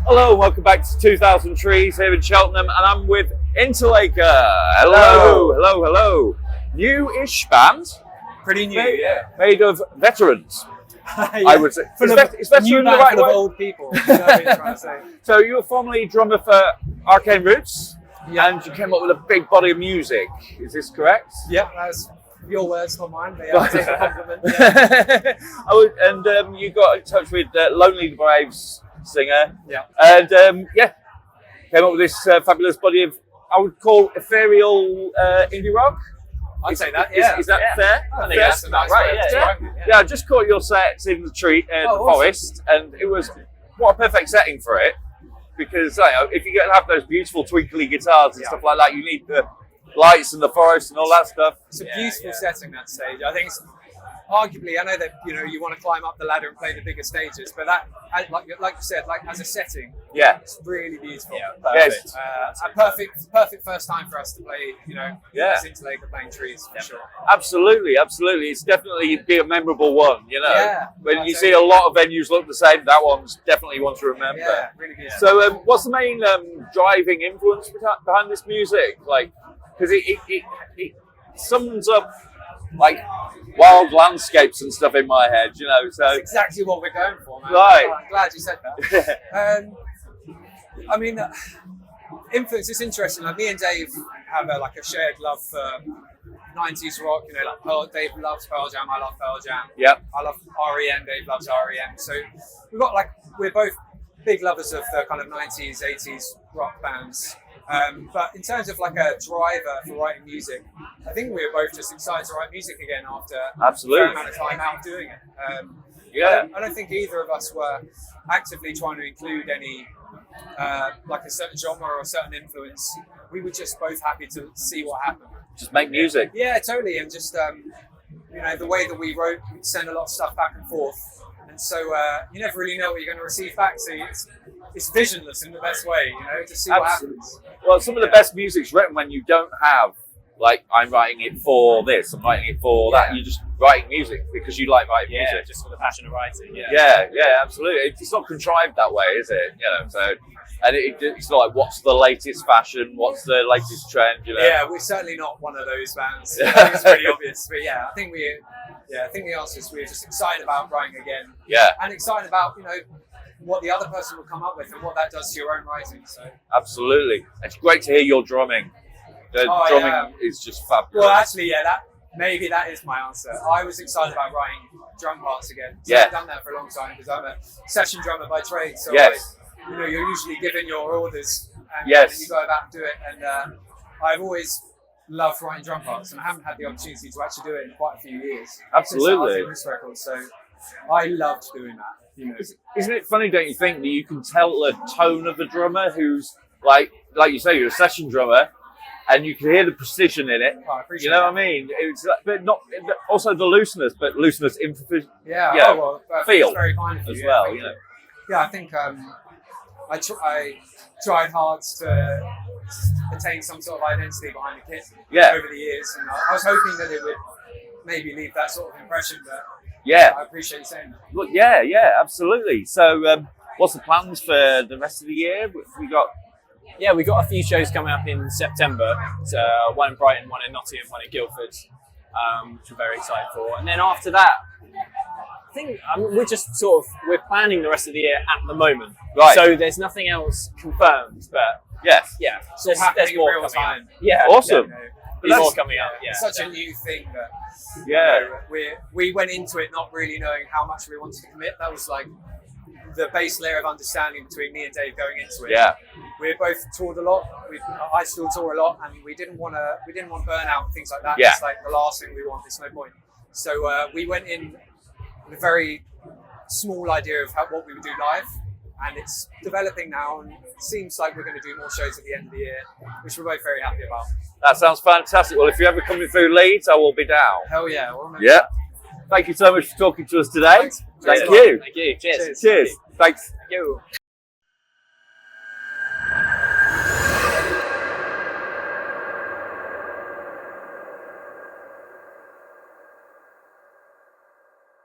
Hello, welcome back to 2000 Trees here in Cheltenham, and I'm with Interlaker. Hello. New-ish band. Pretty new, yeah. Made of veterans, Yeah. I would say. Is veteran the right way? Old people. You know what I'm trying to say. So you were formerly drummer for Arcane Roots, and you came up with a big body of music. Is this correct? Yeah, that's your words, not mine. But yeah, I'll take a compliment. Yeah. You got in touch with Lonely the Braves singer. Yeah. And came up with this fabulous body of, I would call, ethereal indie rock. I'd say that. Yeah. Is that fair? I think that's a nice way of describing it. Yeah, I just caught your sets in the forest, and it was what a perfect setting for it. Because if you're going to have those beautiful twinkly guitars and stuff like that, you need the lights and the forest and all that stuff. It's a beautiful setting, that stage. I think it's arguably, I know that you want to climb up the ladder and play the bigger stages, but that, like you said, like as a setting, it's really beautiful. Yeah, perfect. A perfect first time for us to play. As Interlaker playing trees for sure. Absolutely. It's definitely be a memorable one. When you see a lot of venues look the same, that one's definitely one to remember. Yeah, really good. So, what's the main driving influence behind this music? Like, because it sums up like wild landscapes and stuff in my head, So that's exactly what we're going for, man. Right. I'm glad you said that. Influence is interesting. Like me and Dave have a shared love for 90s rock. Dave loves Pearl Jam. I love Pearl Jam. Yep. I love REM. Dave loves REM. So we're both big lovers of the kind of 90s, 80s rock bands. But in terms of like a driver for writing music, I think we were both just excited to write music again after a fair amount of time out doing it. I don't think either of us were actively trying to include any like a certain genre or a certain influence. We were just both happy to see what happened. Just make music. Yeah, totally. And just the way that we wrote, we'd send a lot of stuff back and forth. And so you never really know what you're going to receive back. So it's visionless in the best way, to see what happens. Well, some of the best music's written when you don't have, like, I'm writing it for this, I'm writing it for that. You're just writing music because you like writing music. Just for the passion of writing. Yeah, absolutely. It's not contrived that way, is it? And it's not like, what's the latest fashion? What's the latest trend? Yeah, we're certainly not one of those bands. I think it's pretty obvious. But I think the answer is we're just excited about writing again. Yeah. And excited about, what the other person will come up with and what that does to your own writing. So absolutely. It's great to hear your drumming. The drumming is just fabulous. Well, actually, maybe that is my answer. I was excited about writing drum parts again. So I've done that for a long time because I'm a session drummer by trade. So you're usually given your orders and then you go about and do it. And I've always loved writing drum parts, and I haven't had the opportunity to actually do it in quite a few years. Absolutely. Since I record, so I loved doing that. Isn't it funny, don't you think, that you can tell the tone of the drummer who's like you say, you're a session drummer, and you can hear the precision in it. Oh, I appreciate what I mean? It's but not also the looseness, but looseness in feel very kind of you, as well. Yeah, I think I tried hard to attain some sort of identity behind the kit over the years, and I was hoping that it would maybe leave that sort of impression. But I appreciate you saying that. Well, yeah, absolutely. So, what's the plans for the rest of the year? We got a few shows coming up in September. So, one in Brighton, one in Nottingham, one in Guildford, which we're very excited for. And then after that, I think we're planning the rest of the year at the moment. Right. So there's nothing else confirmed, but so there's more coming time. Up. Yeah, awesome. There's more coming up. Yeah, it's such a new thing that we went into it not really knowing how much we wanted to commit. That was like the base layer of understanding between me and Dave going into it. Yeah, we both toured a lot. I still tour a lot, and we didn't want burnout and things like that. Yeah. It's like the last thing we want. There's no point. So we went in with a very small idea of what we would do live, and it's developing now, and it seems like we're going to do more shows at the end of the year, which we're both very happy about. That sounds fantastic. Well, if you're ever coming through Leeds, I will be down. Hell yeah. Thank you so much for talking to us today. Thanks. Thank you. Thank you. Cheers. Cheers. Thanks. Thank you.